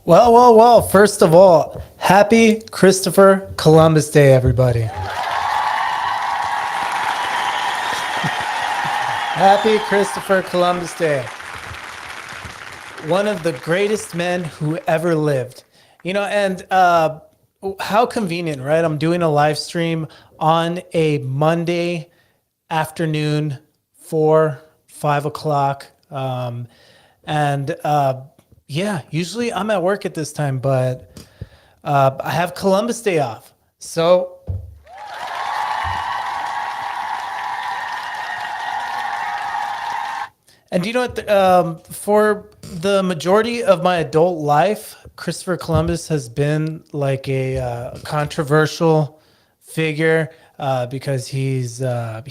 Well. First of all, happy Christopher Columbus Day, everybody. Happy Christopher Columbus Day. One of the greatest men who ever lived. And how convenient, right? I'm doing a live stream on a Monday afternoon, 5 o'clock. And yeah, usually I'm at work at this time, but I have Columbus Day off. So and you know what? For the majority of my adult life, Christopher Columbus has been like a controversial figure because he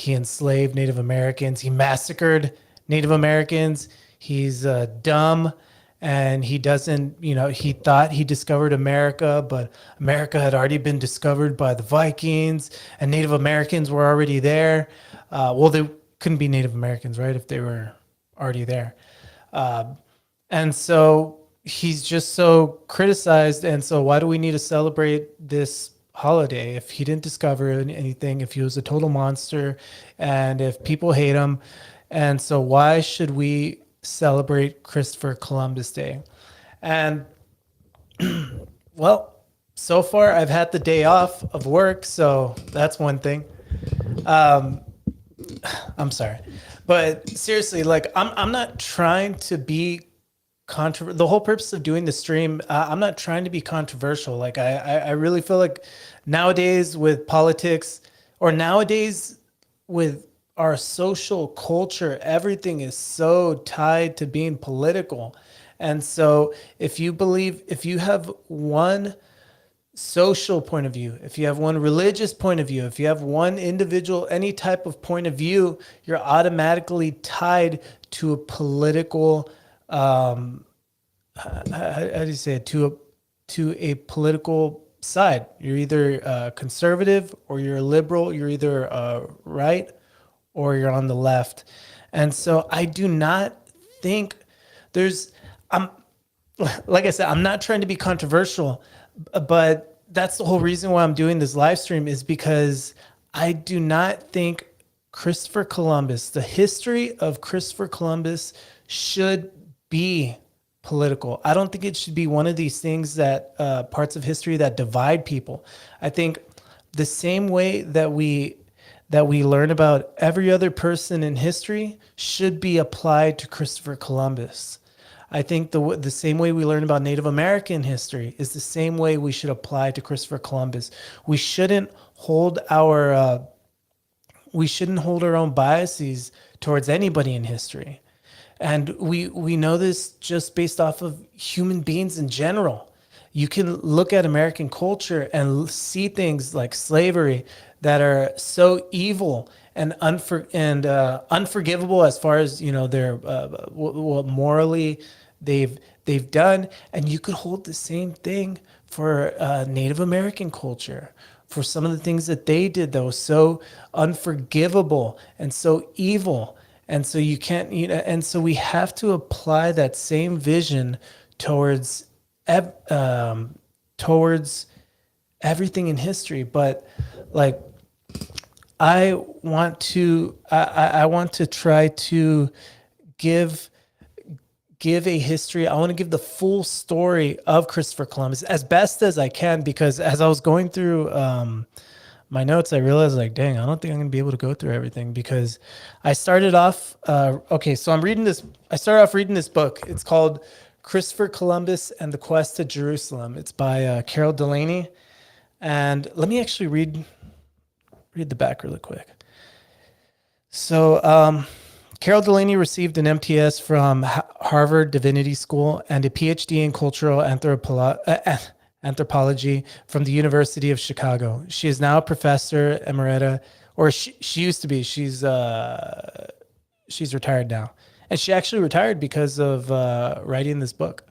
enslaved Native Americans, he massacred Native Americans, he's dumb, and he doesn't. He thought he discovered America, but America had already been discovered by the Vikings, and Native Americans were already there. Well, they couldn't be Native Americans, right? If they were already there. And so he's just so criticized. And so why do we need to celebrate this holiday if he didn't discover anything, if he was a total monster, and if people hate him? And so why should we celebrate Christopher Columbus Day? And well, so far I've had the day off of work, so that's one thing. I'm sorry, but seriously, like I'm not trying to be controversial. The whole purpose of doing the stream, I'm not trying to be controversial. Like I really feel like nowadays with politics, or nowadays with our social culture, everything is so tied to being political. And so if you have one social point of view, if you have one religious point of view, if you have one individual, any type of point of view, you're automatically tied to a political, how do you say it? To a political side. You're either conservative or you're liberal. You're either right or you're on the left. And so I do not think I'm, like I said, I'm not trying to be controversial, but that's the whole reason why I'm doing this live stream, is because I do not think Christopher Columbus, the history of Christopher Columbus, should be political. I don't think it should be one of these things that parts of history that divide people. I think the same way that we learn about every other person in history should be applied to Christopher Columbus. I think the same way we learn about Native American history is the same way we should apply to Christopher Columbus. We shouldn't hold our own biases towards anybody in history. And we know this just based off of human beings in general. You can look at American culture and see things like slavery that are so evil and unforgivable as far as their what morally they've done. And you could hold the same thing for Native American culture, for some of the things that they did that was so unforgivable and so evil. And so you can't, and so we have to apply that same vision towards towards everything in history. But like, I want to try to give a history. I want to give the full story of Christopher Columbus as best as I can, because as I was going through my notes, I realized, like, dang, I don't think I'm going to be able to go through everything, because I started off, okay, so I started off reading this book. It's called Christopher Columbus and the Quest to Jerusalem. It's by Carol Delaney. And let me actually read the back really quick. So Carol Delaney received an MTS from Harvard Divinity School and a PhD in cultural anthropology from the University of Chicago. She is now a professor emerita, or she used to be. She's retired now, and she actually retired because of writing this book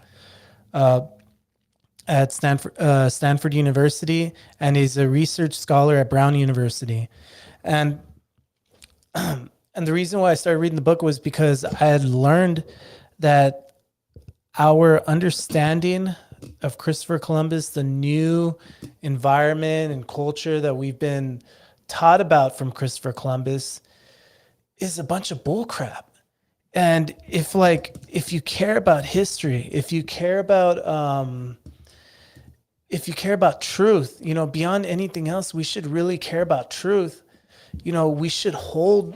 at Stanford University, and is a research scholar at Brown University. And the reason why I started reading the book was because I had learned that our understanding of Christopher Columbus, the new environment and culture that we've been taught about from Christopher Columbus is a bunch of bullcrap. And if you care about history, if you care about truth, beyond anything else, we should really care about truth. We should want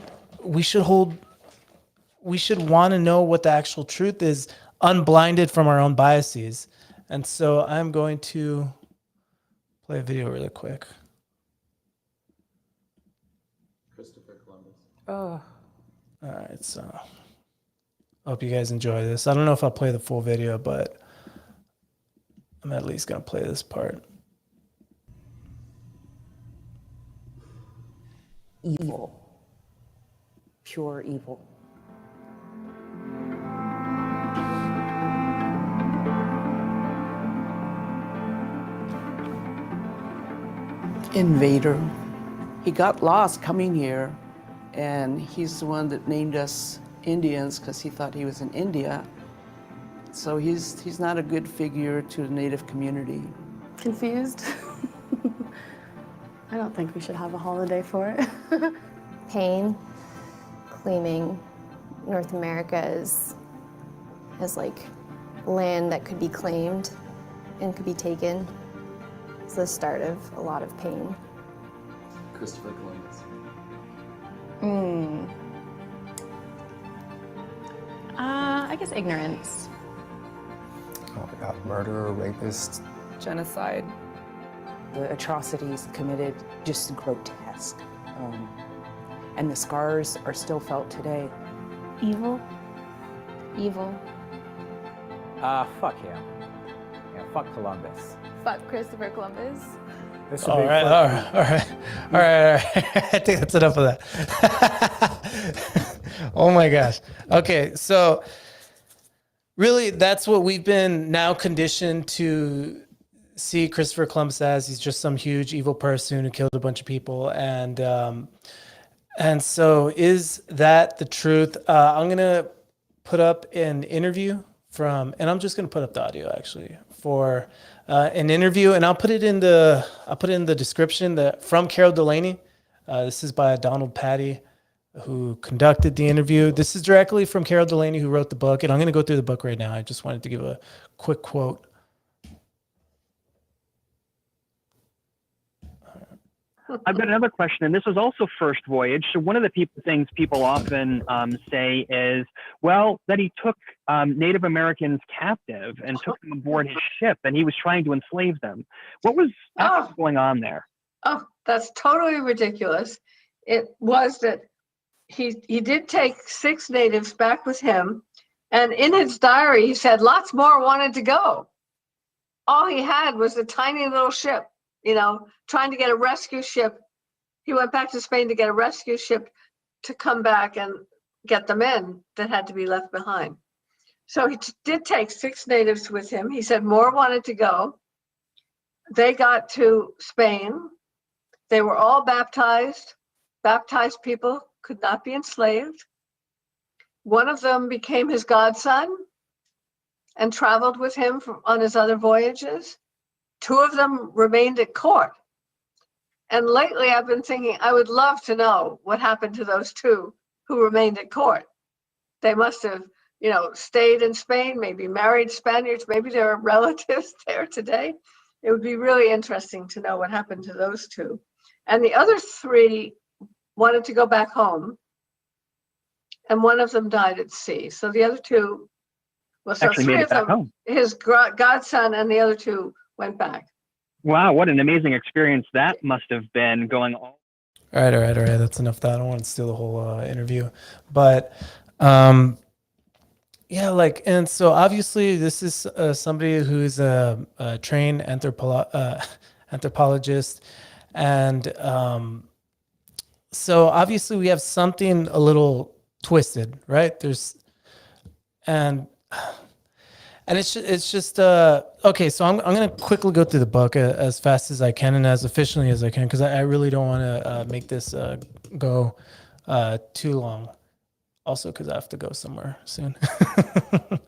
to know what the actual truth is, unblinded from our own biases. And so I'm going to play a video really quick. Christopher Columbus. All right, so I hope you guys enjoy this. I don't know if I'll play the full video, but I'm at least going to play this part. Evil. Pure evil. Invader. He got lost coming here, and he's the one that named us Indians because he thought he was in India. So he's not a good figure to the Native community. Confused? I don't think we should have a holiday for it. Pain, claiming North America as like land that could be claimed and could be taken. It's the start of a lot of pain. Christopher Columbus. I guess ignorance. Oh my God, murderer, rapist. Genocide. The atrocities committed, just grotesque. And the scars are still felt today. Evil? Evil. Fuck him. Yeah, fuck Columbus. Fuck Christopher Columbus. This would All be right. I think that's enough of that. Oh my gosh. Okay, so really, that's what we've been now conditioned to see Christopher Columbus as. He's just some huge evil person who killed a bunch of people, and so is that the truth? I'm gonna put up an interview and I'm just gonna put up the audio actually for an interview, and I'll put it in the description from Carol Delaney. This is by Donald Patty, who conducted the interview. This is directly from Carol Delaney, who wrote the book, and I'm going to go through the book right now. I just wanted to give a quick quote. I've got another question, and this was also first voyage. So one of the things people often say is, well, that he took Native Americans captive and took them aboard his ship, and he was trying to enslave them. What was going on there? Oh, that's totally ridiculous. It was that he did take 6 natives back with him, and in his diary he said lots more wanted to go. All he had was a tiny little ship, trying to get a rescue ship. He went back to Spain to get a rescue ship to come back and get the men that had to be left behind. So he did take 6 natives with him. He said more wanted to go. They got to Spain. They were all baptized. Baptized people could not be enslaved. One of them became his godson and traveled with him on his other voyages. 2 of them remained at court. And lately I've been thinking, I would love to know what happened to those 2 who remained at court. They must have, stayed in Spain, maybe married Spaniards, maybe there are relatives there today. It would be really interesting to know what happened to those 2. And the other 3 wanted to go back home, and one of them died at sea. So the other 2, Actually 3 made of it back them, home. his godson and the other 2 went back. Wow, what an amazing experience that must have been going on. All right. That's enough of that. I don't want to steal the whole interview, but and so obviously this is somebody who's a trained anthropologist, and so obviously we have something a little twisted, right? And it's just okay. So I'm gonna quickly go through the book as fast as I can and as efficiently as I can, because I really don't want to make this go too long. Also, because I have to go somewhere soon. All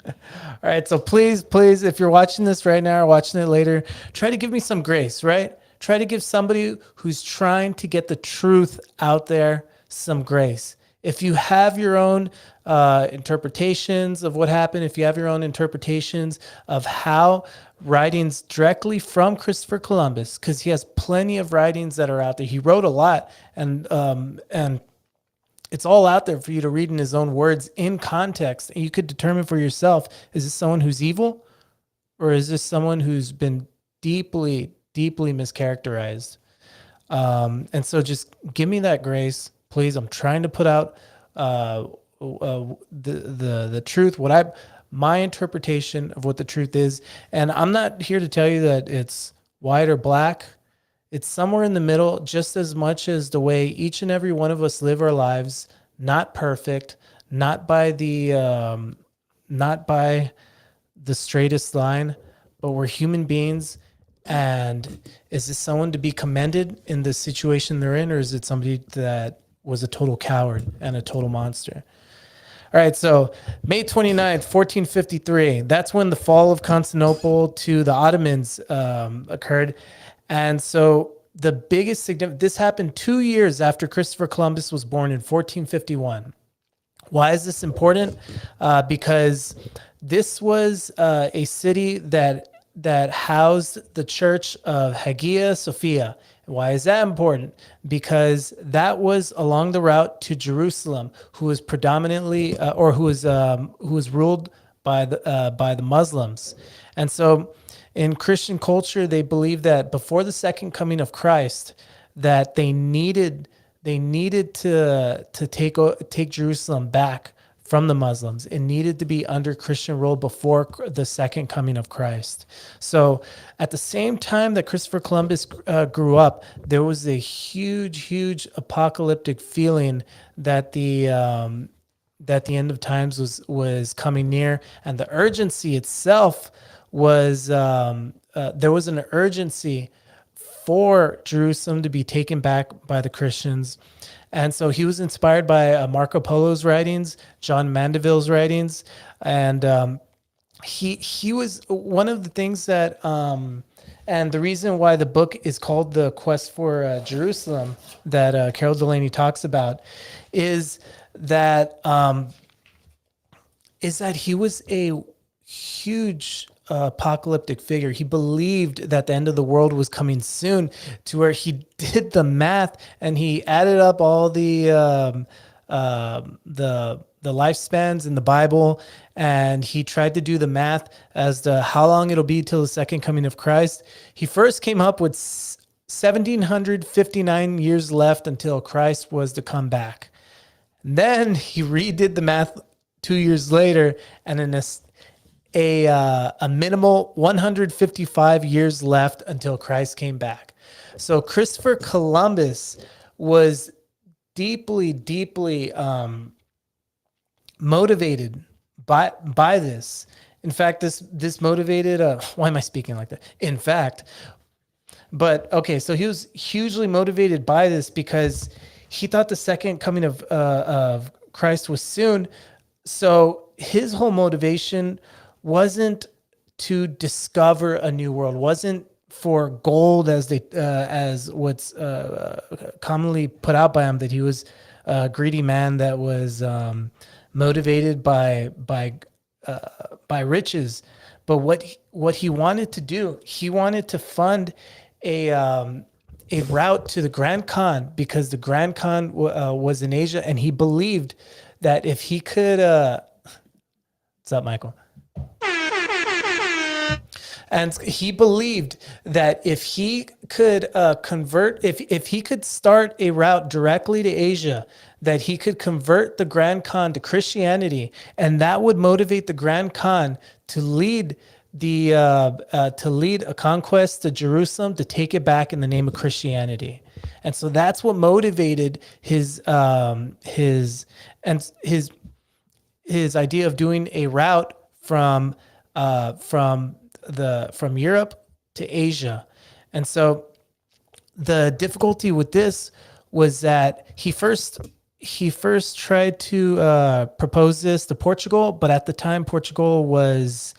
right. So please, please, if you're watching this right now or watching it later, try to give me some grace, right? Try to give somebody who's trying to get the truth out there some grace. If you have your own interpretations of what happened, if you have your own interpretations of how writings directly from Christopher Columbus, because he has plenty of writings that are out there. He wrote a lot, and it's all out there for you to read in his own words in context. And you could determine for yourself, is this someone who's evil, or is this someone who's been deeply, deeply mischaracterized? And so just give me that grace, please. I'm trying to put out the truth, my interpretation of what the truth is. And I'm not here to tell you that it's white or black. It's somewhere in the middle, just as much as the way each and every one of us live our lives, not perfect, not by the straightest line, but we're human beings. And is this someone to be commended in the situation they're in, or is it somebody that was a total coward and a total monster? All right, so May 29th, 1453, that's when the fall of Constantinople to the Ottomans occurred. And so the biggest significance, this happened 2 years after Christopher Columbus was born in 1451. Why is this important? Because this was a city that housed the church of Hagia Sophia. Why is that important? Because that was along the route to Jerusalem, who was predominantly who was ruled by the Muslims. And so in Christian culture, they believed that before the second coming of Christ, that they needed to take Jerusalem back from the Muslims. It needed to be under Christian rule before the second coming of Christ. So at the same time that Christopher Columbus grew up, there was a huge apocalyptic feeling that the end of times was coming near, and the urgency itself was there was an urgency for Jerusalem to be taken back by the Christians. And so he was inspired by Marco Polo's writings, John Mandeville's writings, and he was one of the things that, and the reason why the book is called The Quest for Jerusalem that Carol Delaney talks about is that he was a huge apocalyptic figure. He believed that the end of the world was coming soon, to where he did the math and he added up all the lifespans in the Bible, and he tried to do the math as to how long it'll be till the second coming of Christ. He first came up with 1,759 years left until Christ was to come back. And then he redid the math 2 years later, and in a minimal 155 years left until Christ came back. So Christopher Columbus was deeply motivated by this. In fact, this motivated. Why am I speaking like that? In fact, but okay, so he was hugely motivated by this because he thought the second coming of Christ was soon. So his whole motivation wasn't to discover a new world, wasn't for gold as what's commonly put out by him, that he was a greedy man that was motivated by riches. But what he wanted to do, he wanted to fund a route to the Grand Khan, because the Grand Khan was in Asia, and he believed that if he could what's up, Michael? And he believed that if he could if he could start a route directly to Asia, that he could convert the Grand Khan to Christianity, and that would motivate the Grand Khan to lead a conquest to Jerusalem, to take it back in the name of Christianity. And so that's what motivated his idea of doing a route from Europe to Asia. And so the difficulty with this was that he first he first tried to propose this to Portugal, but at the time Portugal was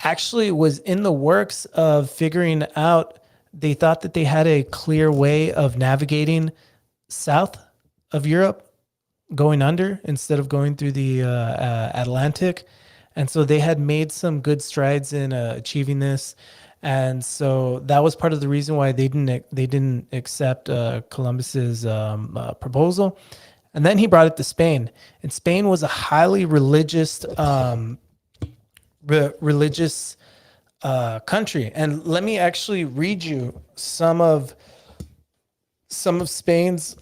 in the works of figuring out. They thought that they had a clear way of navigating south of Europe, going under instead of going through the Atlantic. And so they had made some good strides in achieving this. And so that was part of the reason why they didn't accept Columbus's proposal. And then he brought it to Spain, and Spain was a highly religious country. And let me actually read you some of Spain's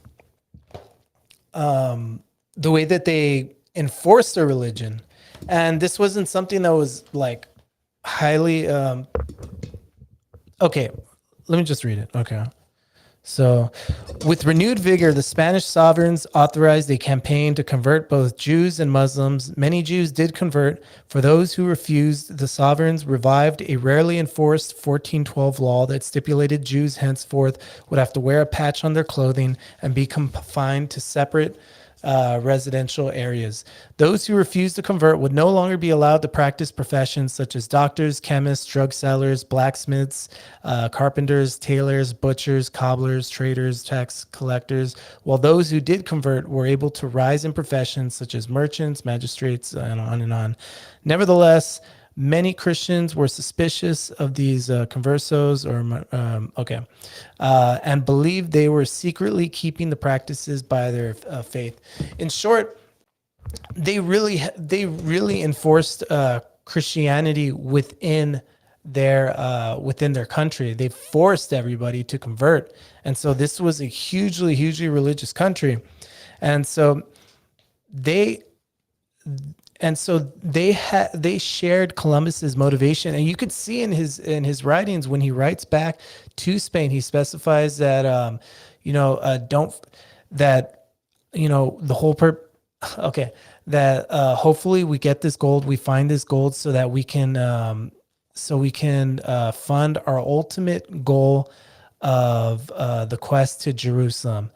the way that they enforced their religion. And this wasn't something that was like highly okay, let me just read it. Okay. So, with renewed vigor, the Spanish sovereigns authorized a campaign to convert both Jews and Muslims. Many Jews did convert. For those who refused, the sovereigns revived a rarely enforced 1412 law that stipulated Jews henceforth would have to wear a patch on their clothing and be confined to separate residential areas. Those who refused to convert would no longer be allowed to practice professions such as doctors, chemists, drug sellers, blacksmiths, carpenters, tailors, butchers, cobblers, traders, tax collectors, while those who did convert were able to rise in professions such as merchants, magistrates, and on and on. Nevertheless, many Christians were suspicious of these conversos, and believed they were secretly keeping the practices by their faith. In short, they really enforced Christianity within their country. They forced everybody to convert, and so this was a hugely religious country, and so they shared Columbus's motivation, and you could see in his writings when he writes back to Spain, he specifies that hopefully we get this gold, we find this gold so that we can fund our ultimate goal of the quest to Jerusalem.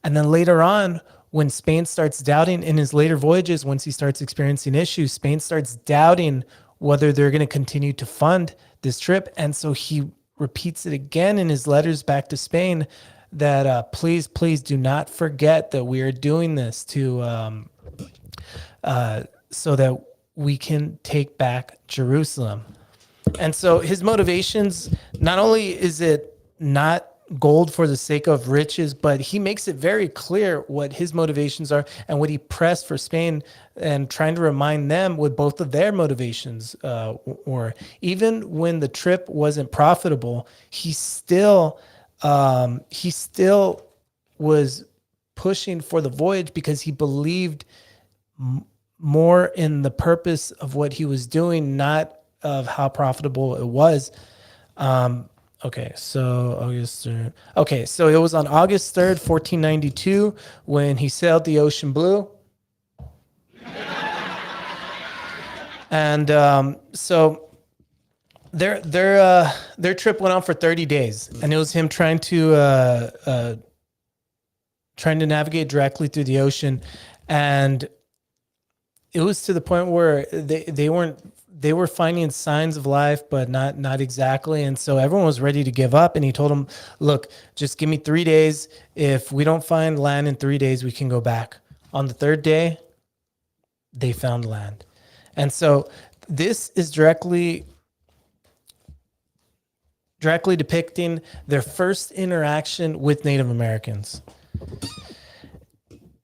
And then later on, when Spain starts doubting in his later voyages, once he starts experiencing issues, Spain starts doubting whether they're going to continue to fund this trip. And so he repeats it again in his letters back to Spain that please do not forget that we are doing this to so that we can take back Jerusalem. And so his motivations, not only is it not gold for the sake of riches, but he makes it very clear what his motivations are and what he pressed for Spain, and trying to remind them what both of their motivations were. Even when the trip wasn't profitable, he still was pushing for the voyage because he believed more in the purpose of what he was doing, not of how profitable it was. So it was on August 3rd, 1492, when he sailed the ocean blue. And so their trip went on for 30 days, and it was him trying to navigate directly through the ocean, and it was to the point where they were finding signs of life, but not exactly. And so everyone was ready to give up. And he told them, look, just give me 3 days. If we don't find land in 3 days, we can go back. On the third day, they found land. And so this is directly depicting their first interaction with Native Americans.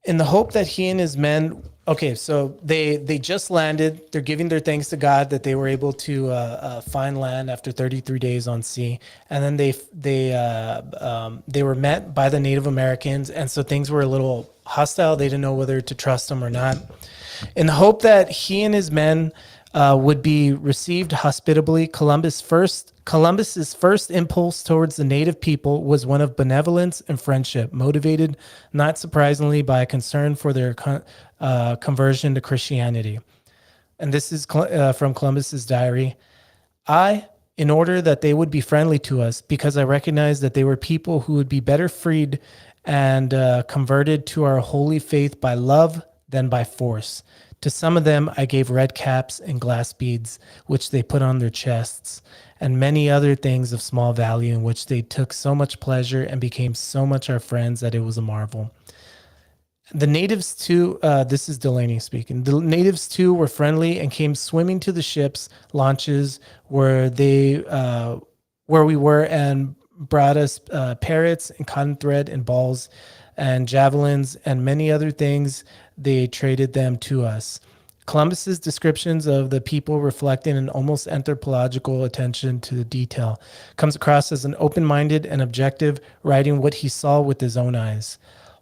In the hope that he and his men, so they just landed. They're giving their thanks to God that they were able to find land after 33 days on sea, and then they were met by the Native Americans, and so things were a little hostile. They didn't know whether to trust them or not. In the hope that he and his men would be received hospitably, Columbus's first impulse towards the native people was one of benevolence and friendship, motivated, not surprisingly, by a concern for their conversion to Christianity. And this is from Columbus's diary. In order that they would be friendly to us, because I recognized that they were people who would be better freed and converted to our holy faith by love, then by force. To some of them, I gave red caps and glass beads, which they put on their chests, and many other things of small value, in which they took so much pleasure and became so much our friends that it was a marvel. The natives too, this is Delaney speaking. The natives too were friendly and came swimming to the ships, launches where we were, and brought us parrots and cotton thread and balls and javelins and many other things. They traded them to us. Columbus's descriptions of the people, reflecting an almost anthropological attention to the detail, comes across as an open-minded and objective, writing what he saw with his own eyes.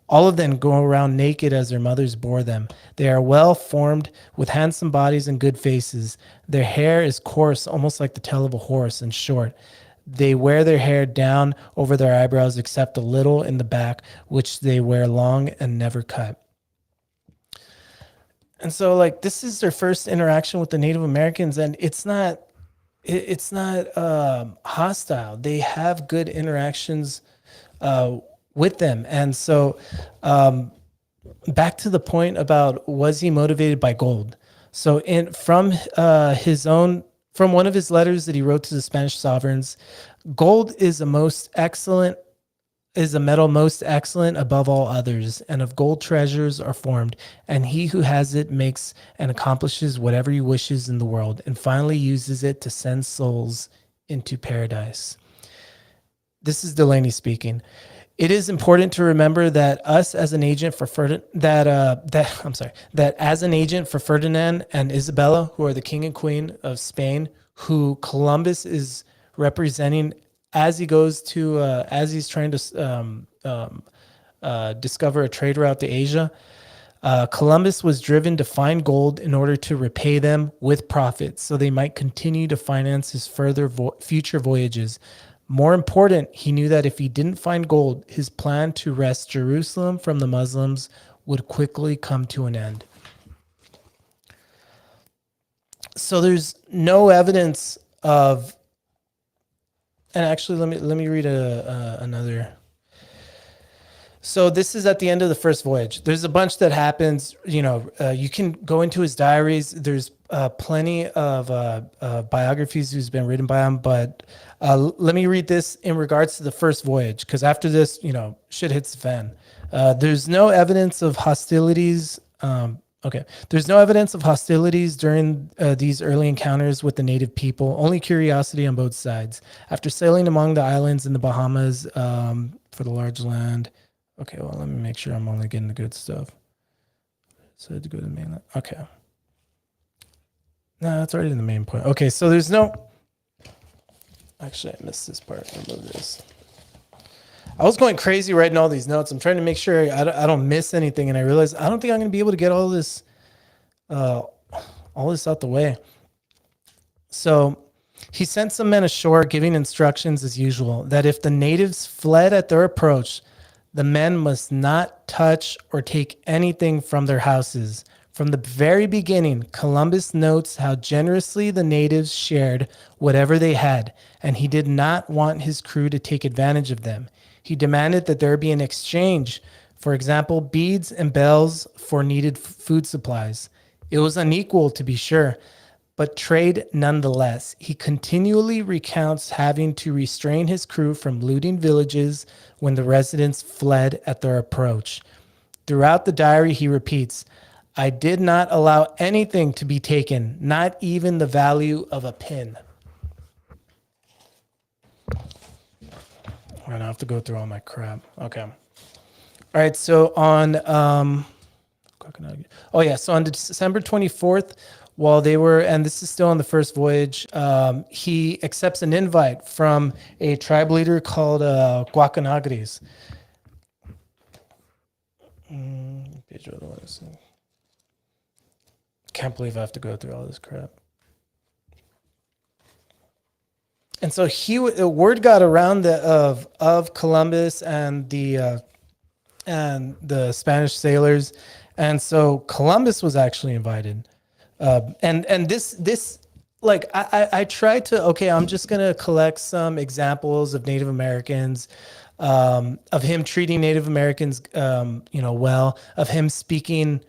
All of them go around naked as their mothers bore them. They are well formed, with handsome bodies and good faces. Their hair is coarse, almost like the tail of a horse, and short. They wear their hair down over their eyebrows, except a little in the back, which they wear long and never cut. And so, like, this is their first interaction with the Native Americans, and it's not hostile. They have good interactions with them. And so, back to the point about, was he motivated by gold? So from one of his letters that he wrote to the Spanish sovereigns, gold is a metal most excellent above all others, and of gold treasures are formed, and he who has it makes and accomplishes whatever he wishes in the world, and finally uses it to send souls into paradise. This is Delaney speaking. It is important to remember that as an agent for Ferdinand and Isabella, who are the king and queen of Spain, who Columbus is representing as he goes to as he's trying to discover a trade route to Asia. Columbus was driven to find gold in order to repay them with profits, so they might continue to finance his future voyages. More important, he knew that if he didn't find gold, his plan to wrest Jerusalem from the Muslims would quickly come to an end. So there's no evidence of, and actually let me read another. So this is at the end of the first voyage. There's a bunch that happens. You can go into his diaries. There's plenty of biographies who's been written by him, but let me read this in regards to the first voyage, because after this, shit hits the fan. There's no evidence of hostilities. There's no evidence of hostilities during these early encounters with the native people, only curiosity on both sides. After sailing among the islands in the Bahamas for the large land. Okay, well, let me make sure I'm only getting the good stuff. So to go to the mainland. Okay. No, that's already the main point. Okay, so there's no... Actually, I missed this part. Remove this. I was going crazy writing all these notes. I'm trying to make sure I don't miss anything, and I realized I don't think I'm going to be able to get all this out the way. So he sent some men ashore, giving instructions as usual, that if the natives fled at their approach, the men must not touch or take anything from their houses. From the very beginning, Columbus notes how generously the natives shared whatever they had, and he did not want his crew to take advantage of them. He demanded that there be an exchange, for example, beads and bells for needed food supplies. It was unequal, to be sure, but trade nonetheless. He continually recounts having to restrain his crew from looting villages when the residents fled at their approach. Throughout the diary, he repeats, "I did not allow anything to be taken, not even the value of a pin." I don't have to go through all my crap. Okay. All right. So on, so on December 24th, while they were, and this is still on the first voyage, he accepts an invite from a tribe leader called Guacanagres. Can't believe I have to go through all this crap. And so word got around of Columbus and the Spanish sailors, and so Columbus was actually invited. And this like I tried to, I'm just gonna collect some examples of Native Americans of him treating Native Americans, well, of him speaking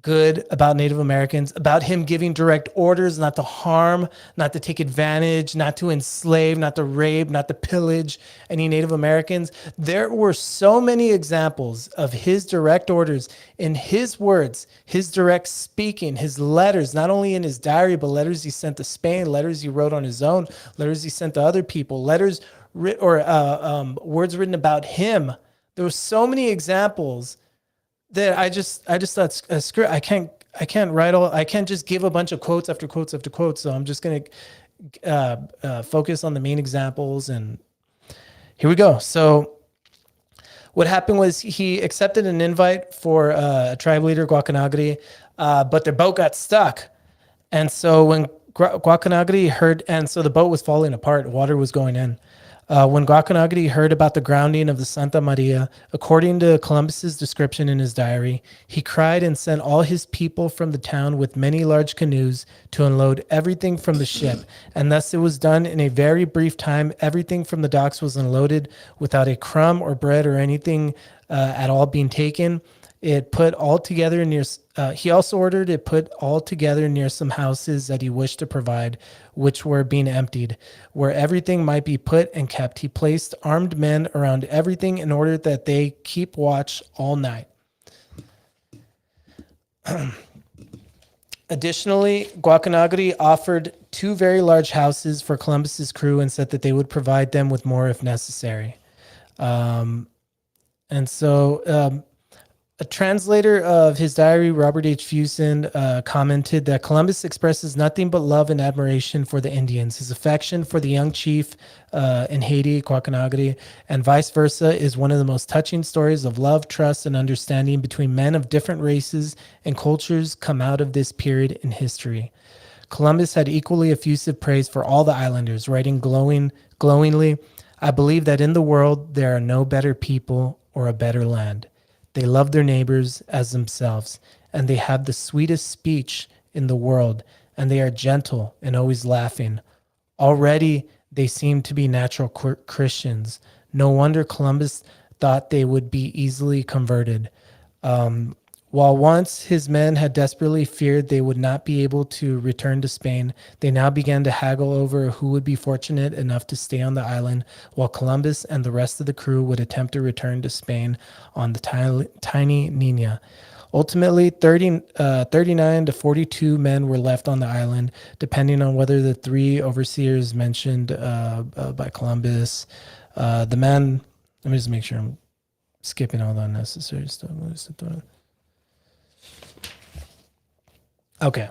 good about Native Americans, about him giving direct orders not to harm, not to take advantage, not to enslave, not to rape, not to pillage any Native Americans. There were so many examples of his direct orders in his words, his direct speaking, his letters, not only in his diary, but letters he sent to Spain, letters he wrote on his own, letters he sent to other people, letters words written about him. There were so many examples that I just thought, screw it, I can't write all, I can't just give a bunch of quotes after quotes after quotes. So I'm just going to focus on the main examples, and here we go. So what happened was he accepted an invite for a tribe leader, Guacanagri, but their boat got stuck. And so when Guacanagri heard, and so the boat was falling apart, water was going in. When Guacanagri heard about the grounding of the Santa Maria, according to Columbus's description in his diary, he cried and sent all his people from the town with many large canoes to unload everything from the ship. And thus it was done in a very brief time. Everything from the docks was unloaded without a crumb or bread or anything at all being taken. It put all together near. He also ordered it put all together near some houses that he wished to provide, which were being emptied, where everything might be put and kept. He placed armed men around everything in order that they keep watch all night. Additionally, Guacanagri offered 2 very large houses for Columbus's crew and said that they would provide them with more if necessary. A translator of his diary, Robert H. Fuson, commented that Columbus expresses nothing but love and admiration for the Indians. His affection for the young chief in Haiti, Guacanagri, and vice versa is one of the most touching stories of love, trust, and understanding between men of different races and cultures come out of this period in history. Columbus had equally effusive praise for all the islanders, writing glowingly, "I believe that in the world there are no better people or a better land. They love their neighbors as themselves, and they have the sweetest speech in the world, and they are gentle and always laughing. Already they seem to be natural Christians. No wonder Columbus thought they would be easily converted. While once his men had desperately feared they would not be able to return to Spain, they now began to haggle over who would be fortunate enough to stay on the island, while Columbus and the rest of the crew would attempt to return to Spain on the tiny Nina. Ultimately, 39 to 42 men were left on the island, depending on whether the 3 overseers mentioned by Columbus. The men, let me just make sure I'm skipping all the unnecessary stuff. Okay.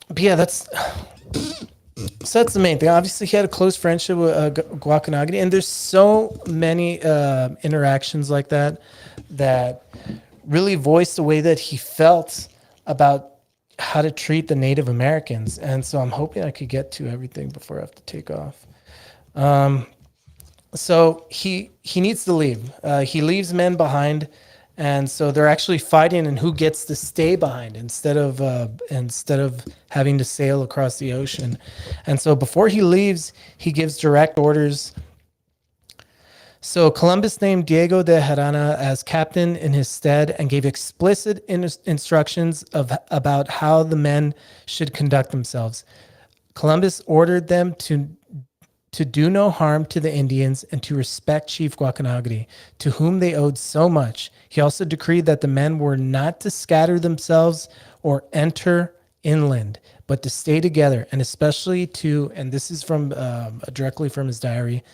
But yeah, that's the main thing. Obviously, he had a close friendship with Guacanagri, and there's so many interactions like that really voiced the way that he felt about how to treat the Native Americans. And so I'm hoping I could get to everything before I have to take off. So he needs to leave. He leaves men behind. And so they're actually fighting and who gets to stay behind instead of having to sail across the ocean. And so before he leaves, he gives direct orders. So Columbus named Diego de Harana as captain in his stead and gave explicit instructions about how the men should conduct themselves. Columbus ordered them to do no harm to the Indians and to respect Chief Guacanagri, to whom they owed so much. He also decreed that the men were not to scatter themselves or enter inland, but to stay together, and especially to, and this is from directly from his diary,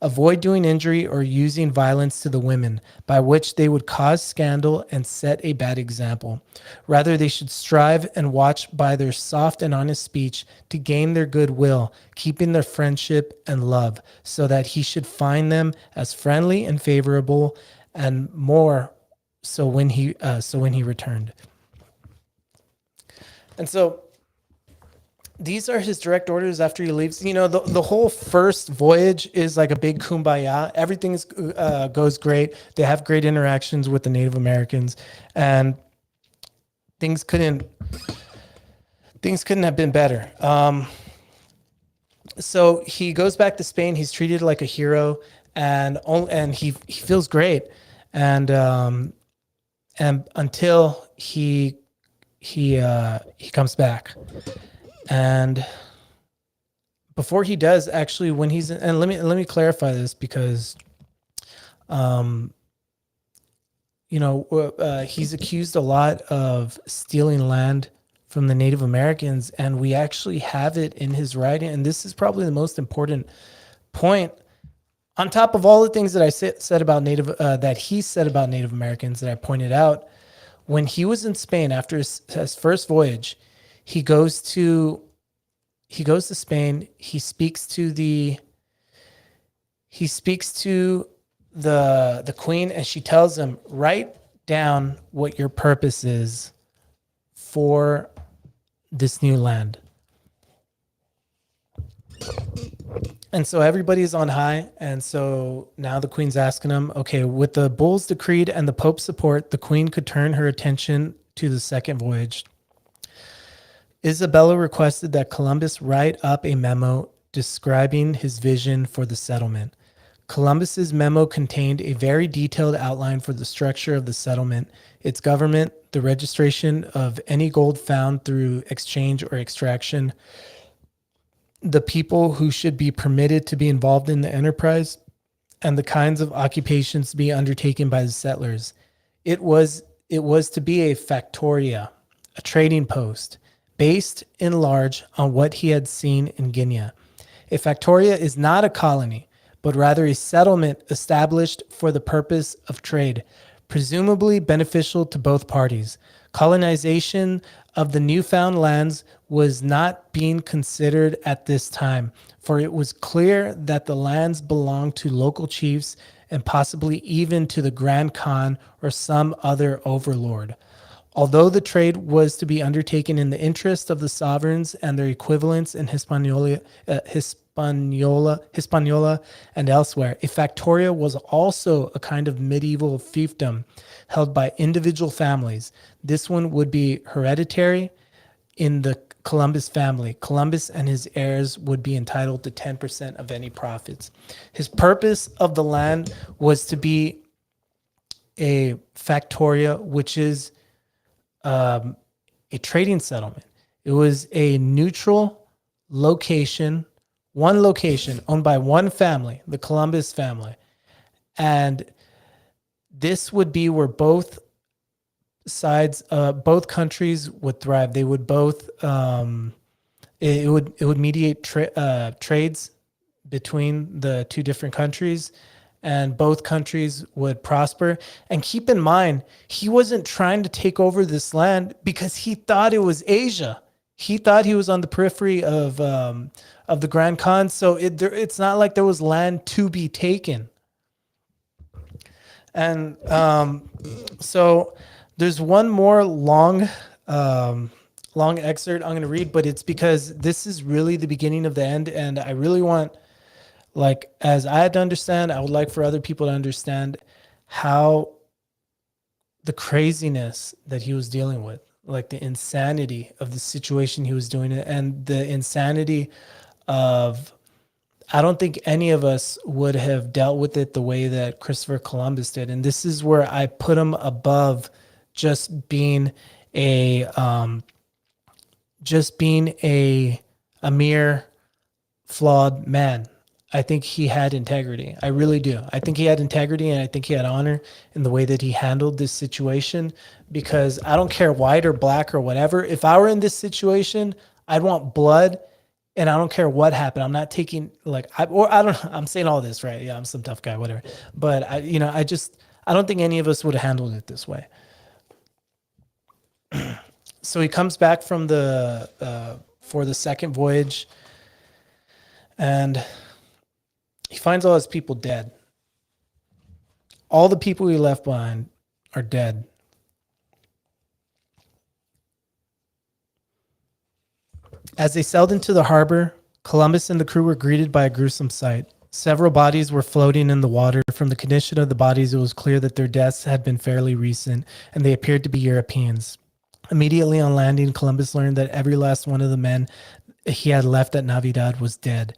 avoid doing injury or using violence to the women, by which they would cause scandal and set a bad example. Rather, they should strive and watch by their soft and honest speech to gain their goodwill, keeping their friendship and love, so that he should find them as friendly and favorable, and more so when he returned. And so these are his direct orders after he leaves. You know, the whole first voyage is like a big kumbaya. Everything goes great. They have great interactions with the Native Americans, and things couldn't have been better. so he goes back to Spain. He's treated like a hero, and he feels great, and until he comes back, and before he does, actually, when he's and let me clarify this because, he's accused a lot of stealing land from the Native Americans, and we actually have it in his writing. And this is probably the most important point, on top of all the things that I said about that he said about Native Americans that I pointed out. When he was in Spain after his first voyage, he goes to Spain. He speaks to the queen, and she tells him, write down what your purpose is for this new land. And so everybody's on high. And so now the queen's asking him, okay, with the bull's decreed and the pope's support, the queen could turn her attention to the second voyage. Isabella requested that Columbus write up a memo describing his vision for the settlement. Columbus's memo contained a very detailed outline for the structure of the settlement, its government, the registration of any gold found through exchange or extraction, the people who should be permitted to be involved in the enterprise, and the kinds of occupations to be undertaken by the settlers. It was to be a factoria, a trading post, based in large on what he had seen in Guinea. A factoria is not a colony, but rather a settlement established for the purpose of trade, presumably beneficial to both parties. Colonization of the newfound lands was not being considered at this time, for it was clear that the lands belonged to local chiefs and possibly even to the Grand Khan or some other overlord. Although the trade was to be undertaken in the interest of the sovereigns and their equivalents in Hispaniola and elsewhere, a factoria was also a kind of medieval fiefdom held by individual families. This one would be hereditary in the Columbus family. Columbus and his heirs would be entitled to 10% of any profits. His purpose of the land was to be a factoria, which is a trading settlement. It was a neutral location, one location owned by one family, the Columbus family. And this would be where both sides, both countries would thrive. They would both, it would mediate trades between the two different countries, and both countries would prosper. And keep in mind, he wasn't trying to take over this land because he thought it was Asia. He thought he was on the periphery of the Grand Khan. So it's not like there was land to be taken. And so there's one more long excerpt I'm going to read, but it's because this is really the beginning of the end. And I really want, like, as I had to understand, I would like for other people to understand how the craziness that he was dealing with, like the insanity of the situation he was doing it, and the insanity of, I don't think any of us would have dealt with it the way that Christopher Columbus did. And this is where I put him above just being a mere flawed man. I think he had integrity. I really do. I think he had integrity, and I think he had honor in the way that he handled this situation, because I don't care white or black or whatever. If I were in this situation, I'd want blood, and I don't care what happened. I'm not taking, like, I'm saying all this, right? Yeah, I'm some tough guy, whatever. But I don't think any of us would have handled it this way. So he comes back from for the second voyage, and he finds all his people dead. All the people he left behind are dead. As they sailed into the harbor, Columbus and the crew were greeted by a gruesome sight. Several bodies were floating in the water. From the condition of the bodies, it was clear that their deaths had been fairly recent, and they appeared to be Europeans. Immediately on landing, Columbus learned that every last one of the men he had left at Navidad was dead.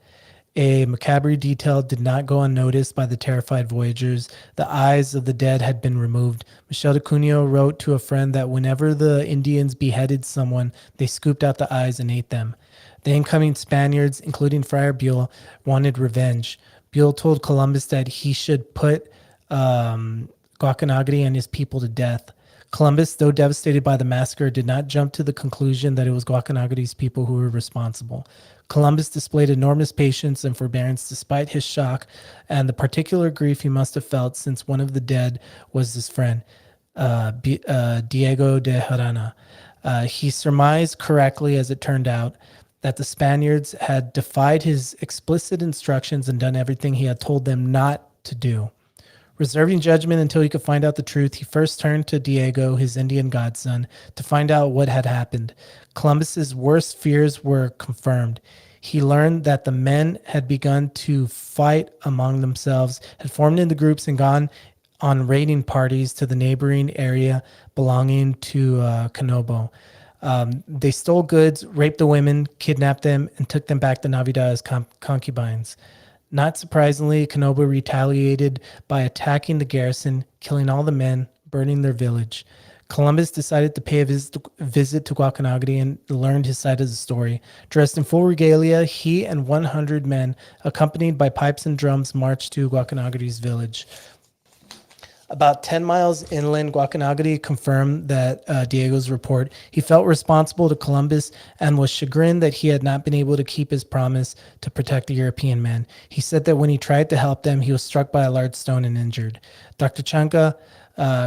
A macabre detail did not go unnoticed by the terrified voyagers. The eyes of the dead had been removed. Michel de Cunha wrote to a friend that whenever the Indians beheaded someone, they scooped out the eyes and ate them. The incoming Spaniards, including Friar Buell, wanted revenge. Buell told Columbus that he should put Guacanagri and his people to death. Columbus, though devastated by the massacre, did not jump to the conclusion that it was Guacanagri's people who were responsible. Columbus displayed enormous patience and forbearance despite his shock and the particular grief he must have felt since one of the dead was his friend, Diego de Harana. He surmised correctly, as it turned out, that the Spaniards had defied his explicit instructions and done everything he had told them not to do. Reserving judgment until he could find out the truth, he first turned to Diego, his Indian godson, to find out what had happened. Columbus's worst fears were confirmed. He learned that the men had begun to fight among themselves, had formed into groups and gone on raiding parties to the neighboring area belonging to Canobo. They stole goods, raped the women, kidnapped them, and took them back to Navidad as concubines. Not surprisingly, Canobo retaliated by attacking the garrison, killing all the men, burning their village. Columbus decided to pay a visit to Guacanagri and learned his side of the story. Dressed in full regalia, he and 100 men, accompanied by pipes and drums, marched to Guacanagri's village. About 10 miles inland, Guacanagri confirmed that Diego's report. He felt responsible to Columbus and was chagrined that he had not been able to keep his promise to protect the European men. He said that when he tried to help them, he was struck by a large stone and injured. Dr. Chanka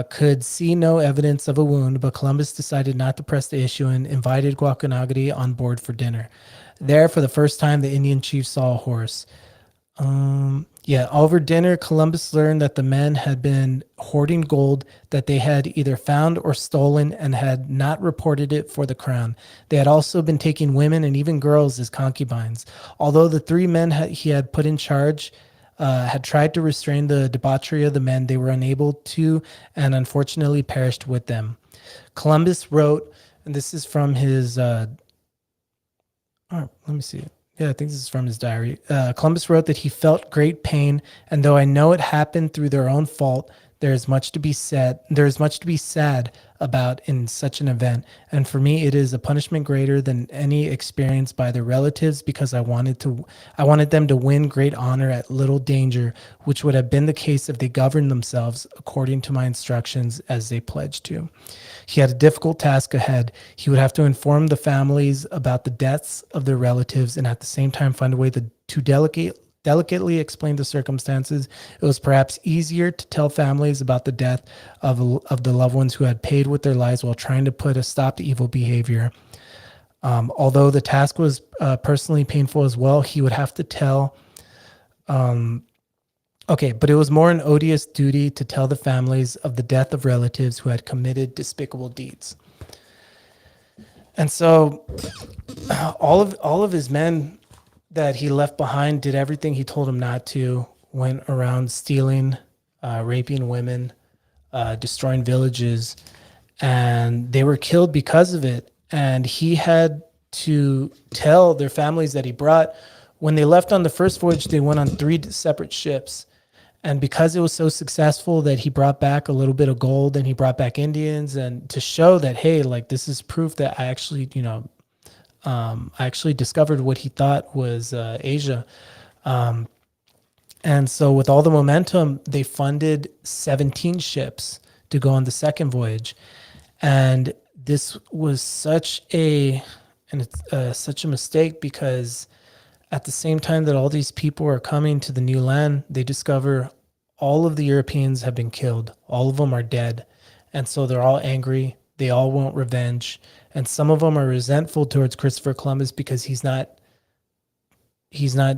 could see no evidence of a wound, but Columbus decided not to press the issue and invited Guacanagri on board for dinner. There, for the first time, the Indian chief saw a horse. Over dinner, Columbus learned that the men had been hoarding gold that they had either found or stolen and had not reported it for the crown. They had also been taking women and even girls as concubines. Although the 3 men he had put in charge had tried to restrain the debauchery of the men, they were unable to and unfortunately perished with them. Columbus wrote, and this is from his, let me see. Yeah, I think this is from his diary. Columbus wrote that he felt great pain, and though I know it happened through their own fault, there is much to be said. There is much to be sad about in such an event, and for me, it is a punishment greater than any experienced by their relatives, because I wanted them to win great honor at little danger, which would have been the case if they governed themselves according to my instructions as they pledged to. He had a difficult task ahead. He would have to inform the families about the deaths of their relatives and at the same time find a way to delicately explain the circumstances. It was perhaps easier to tell families about the death of the loved ones who had paid with their lives while trying to put a stop to evil behavior. Although the task was personally painful as well, he would have to tell... but it was more an odious duty to tell the families of the death of relatives who had committed despicable deeds. And so all of his men that he left behind did everything he told them not to, went around stealing, raping women, destroying villages, and they were killed because of it. And he had to tell their families that he brought. When they left on the first voyage, they went on 3 separate ships. And because it was so successful that he brought back a little bit of gold and he brought back Indians, and to show that, hey, like, this is proof that I actually, I actually discovered what he thought was Asia. And so with all the momentum, they funded 17 ships to go on the second voyage. And this was such a mistake, because at the same time that all these people are coming to the new land, they discover all of the Europeans have been killed. All of them are dead. And so they're all angry. They all want revenge. And some of them are resentful towards Christopher Columbus because he's not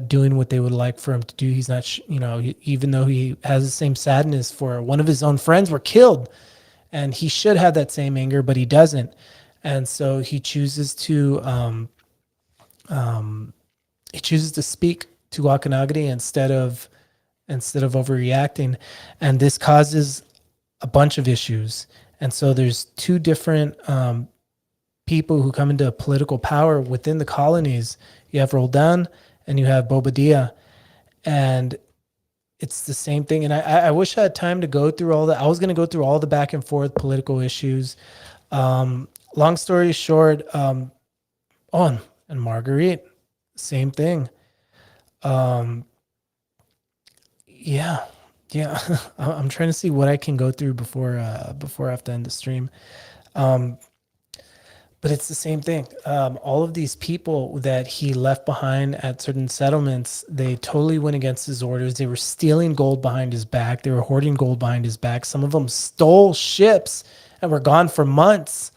doing what they would like for him to do. He's not, even though he has the same sadness for one of his own friends were killed. And he should have that same anger, but he doesn't. And so he chooses to speak to Guacanagri instead of overreacting, and this causes a bunch of issues. And so there's 2 different people who come into political power within the colonies. You have Roldan and you have Bobadilla, and it's the same thing. And I wish I had time to go through all that. I was going to go through all the back and forth political issues. Long story short, and Marguerite, same thing. Yeah. I'm trying to see what I can go through before I have to end the stream. But it's the same thing. All of these people that he left behind at certain settlements, they totally went against his orders. They were stealing gold behind his back. They were hoarding gold behind his back. Some of them stole ships and were gone for months.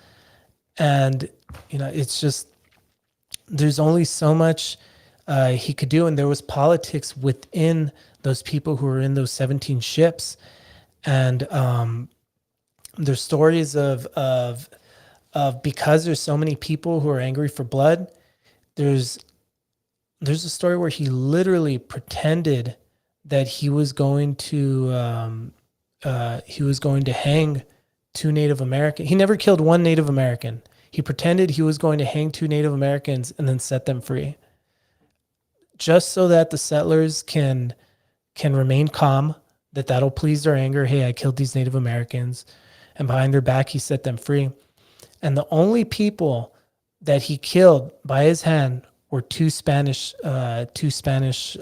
And, it's just, there's only so much he could do. And there was politics within those people who were in those 17 ships. And there's stories of because there's so many people who are angry for blood, there's a story where he literally pretended that he was going to hang two Native Americans. He never killed one Native American. He pretended he was going to hang two Native Americans and then set them free, just so that the settlers can remain calm, that'll please their anger. Hey, I killed these Native Americans, and behind their back he set them free. And the only people that he killed by his hand were two Spanish settlers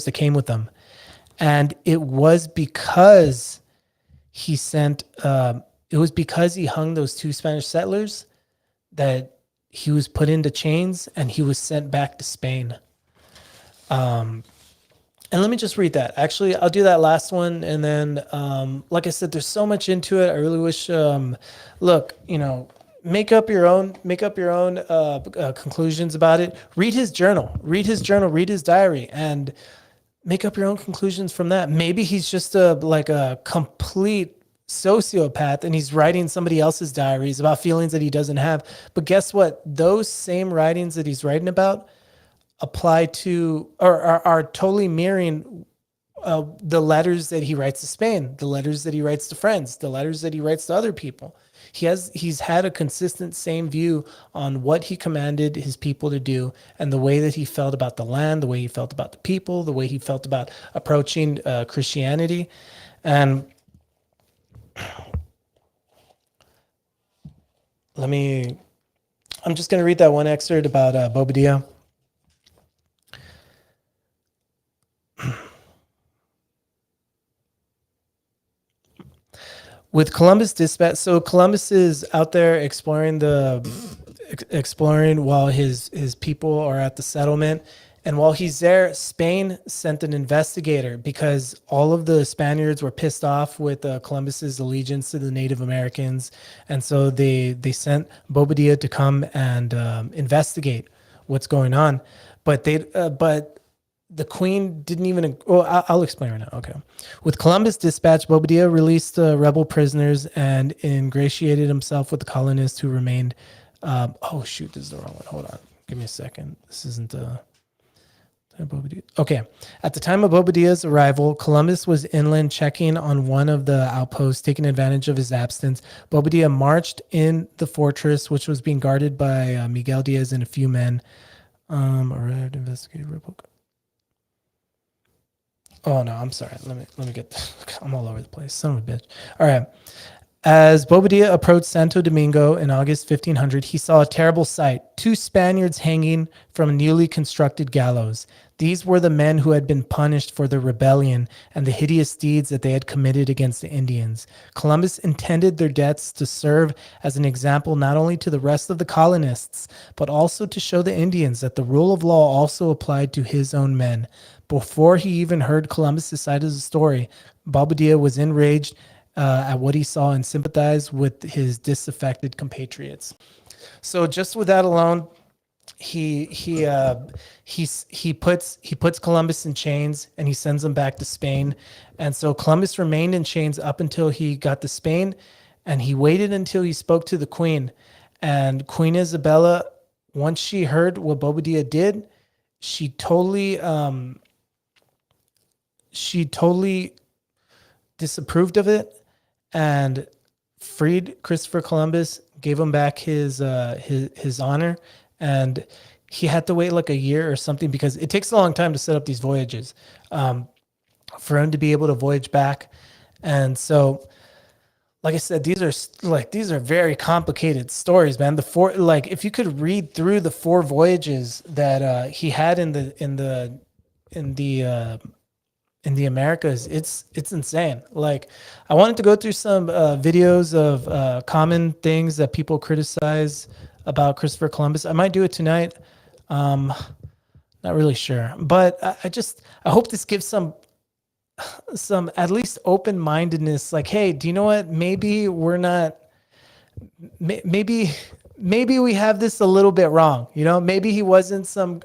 that came with them. And it was because he hung those two Spanish settlers that he was put into chains and he was sent back to Spain. And let me just read that. Actually, I'll do that last one. And then, like I said, there's so much into it. I really wish, make up your own conclusions about it. Read his read his diary, and make up your own conclusions from that. Maybe he's just a complete sociopath and he's writing somebody else's diaries about feelings that he doesn't have. But guess what? Those same writings that he's writing about apply to or are totally mirroring the letters that he writes to Spain, the letters that he writes to friends, the letters that he writes to other people. He's had a consistent same view on what he commanded his people to do, and the way that he felt about the land, the way he felt about the people, the way he felt about approaching Christianity. And I'm just going to read that one excerpt about Bobadilla. With Columbus dispatch, so Columbus is out there exploring while his people are at the settlement. And while he's there, Spain sent an investigator because all of the Spaniards were pissed off with Columbus's allegiance to the Native Americans. And so they sent Bobadilla to come and investigate what's going on. But the Queen didn't even. Well, I'll explain right now. Okay. With Columbus dispatch, Bobadilla released rebel prisoners and ingratiated himself with the colonists who remained. Oh shoot, this is the wrong one. Hold on, give me a second. This isn't. Okay. At the time of Bobadilla's arrival, Columbus was inland checking on one of the outposts, taking advantage of his absence. Bobadilla marched in the fortress, which was being guarded by Miguel Diaz and a few men. Arrived, investigated, rebel. Oh no, I'm sorry. Let me get this. I'm all over the place. Son of a bitch. All right. As Bobadilla approached Santo Domingo in August 1500, he saw a terrible sight: two Spaniards hanging from a newly constructed gallows. These were the men who had been punished for the rebellion and the hideous deeds that they had committed against the Indians. Columbus intended their deaths to serve as an example not only to the rest of the colonists, but also to show the Indians that the rule of law also applied to his own men. Before he even heard Columbus's side of the story, Bobadilla was enraged at what he saw and sympathized with his disaffected compatriots. So just with that alone, he puts Columbus in chains and he sends him back to Spain. And so Columbus remained in chains up until he got to Spain, and he waited until he spoke to the Queen. And Queen Isabella, once she heard what Bobadilla did, she totally disapproved of it, and freed Christopher Columbus, gave him back his honor, and he had to wait like a year or something because it takes a long time to set up these voyages, for him to be able to voyage back. And so, like I said, these are very complicated stories, man. The four, like if you could read through the 4 voyages that he had in the Americas, it's insane. Like I wanted to go through some videos of common things that people criticize about Christopher Columbus. I might do it tonight. Not really sure, but I hope this gives some at least open-mindedness. Like, hey, do you know what? Maybe we're not. Maybe we have this a little bit wrong. You know, maybe he wasn't some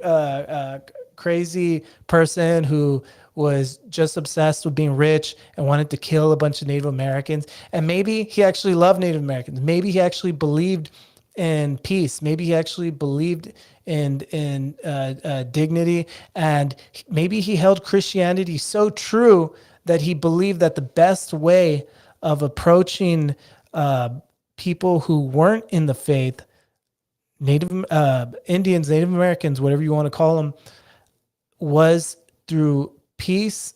crazy person who was just obsessed with being rich and wanted to kill a bunch of Native Americans. And maybe he actually loved Native Americans. Maybe he actually believed in peace. Maybe he actually believed in dignity. And maybe he held Christianity so true that he believed that the best way of approaching people who weren't in the faith, Native Indians, Native Americans, whatever you want to call them, was through peace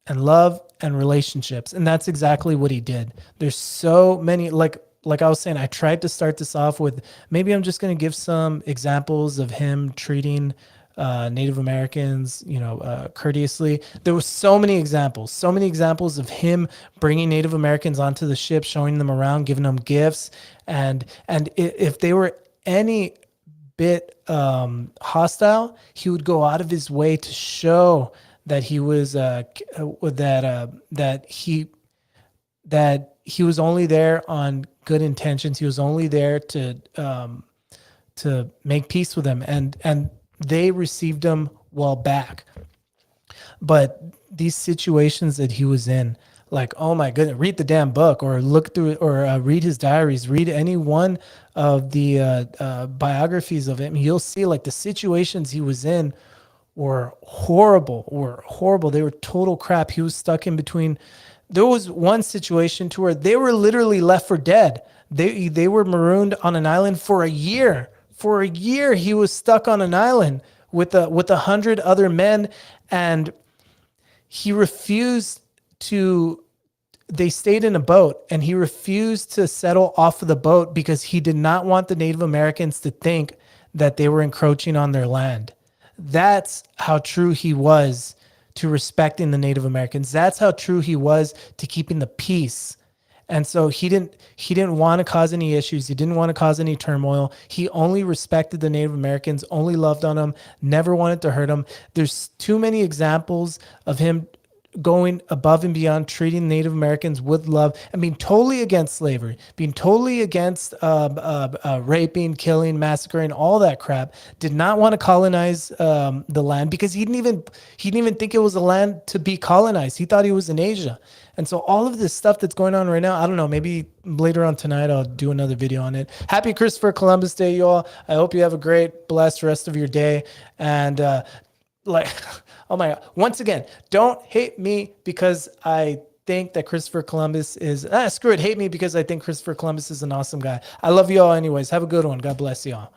and love and relationships. And that's exactly what he did. There's so many, like I was saying, I tried to start this off with, maybe I'm just going to give some examples of him treating Native Americans, courteously. There were so many examples of him bringing Native Americans onto the ship, showing them around, giving them gifts. And if they were any bit hostile, he would go out of his way to show that he was that he was only there on good intentions. He was only there to make peace with them, and they received him well back. But these situations that he was in, like, oh my goodness, read the damn book or look through it, or read his diaries, read any one of the biographies of him. You'll see like the situations he was in were horrible. They were total crap. He was stuck in between. There was one situation to where they were literally left for dead. They were marooned on an island for a year. For a year, he was stuck on an island with 100 other men, and he refused to. They stayed in a boat, and he refused to settle off of the boat because he did not want the Native Americans to think that they were encroaching on their land. That's how true he was to respecting the Native Americans. That's how true he was to keeping the peace. And so he didn't want to cause any issues. He didn't want to cause any turmoil. He only respected the Native Americans, only loved on them, never wanted to hurt them. There's too many examples of him going above and beyond, treating Native Americans with love, and being totally against slavery, being totally against raping, killing, massacring, all that crap. Did not want to colonize the land because he didn't even think it was a land to be colonized. He thought he was in Asia. And so all of this stuff that's going on right now, I don't know, maybe later on tonight I'll do another video on it. Happy Christopher Columbus Day, you all. I hope you have a great, blessed rest of your day. And oh my God. Once again, don't hate me because I think that Christopher Columbus is, screw it. Hate me because I think Christopher Columbus is an awesome guy. I love you all anyways. Have a good one. God bless you all.